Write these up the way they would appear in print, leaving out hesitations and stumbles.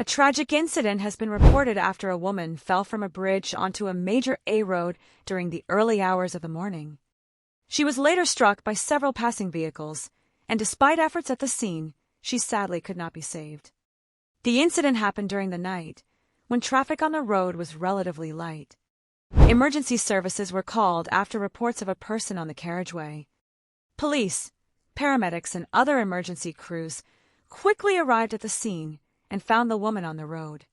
A tragic incident has been reported after a woman fell from a bridge onto a major A road during the early hours of the morning. She was later struck by several passing vehicles, and despite efforts at the scene, she sadly could not be saved. The incident happened during the night, when traffic on the road was relatively light. Emergency services were called after reports of a person on the carriageway. Police, paramedics, and other emergency crews quickly arrived at the scene and found the woman on the road.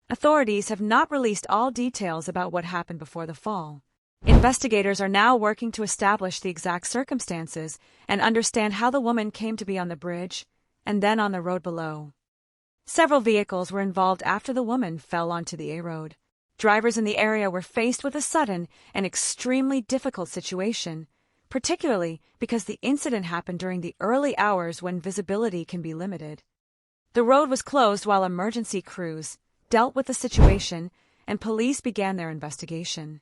Authorities have not released all details about what happened before the fall. Investigators are now working to establish the exact circumstances and understand how the woman came to be on the bridge and then on the road below. Several vehicles were involved after the woman fell onto the A road. Drivers in the area were faced with a sudden and extremely difficult situation, particularly because the incident happened during the early hours when visibility can be limited. The road was closed while emergency crews dealt with the situation and police began their investigation.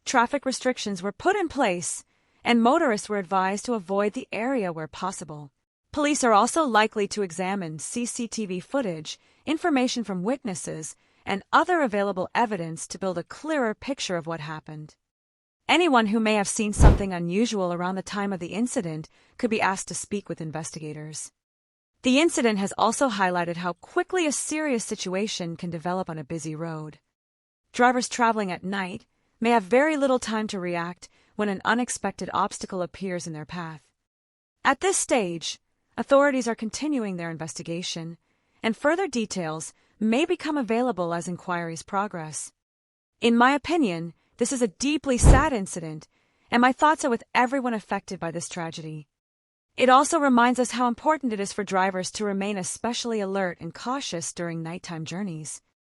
Traffic restrictions were put in place, and motorists were advised to avoid the area where possible. Police are also likely to examine CCTV footage, information from witnesses, and other available evidence to build a clearer picture of what happened. Anyone who may have seen something unusual around the time of the incident could be asked to speak with investigators. The incident has also highlighted how quickly a serious situation can develop on a busy road. Drivers traveling at night may have very little time to react when an unexpected obstacle appears in their path. At this stage, authorities are continuing their investigation, and further details may become available as inquiries progress. In my opinion, this is a deeply sad incident, and my thoughts are with everyone affected by this tragedy. It also reminds us how important it is for drivers to remain especially alert and cautious during nighttime journeys.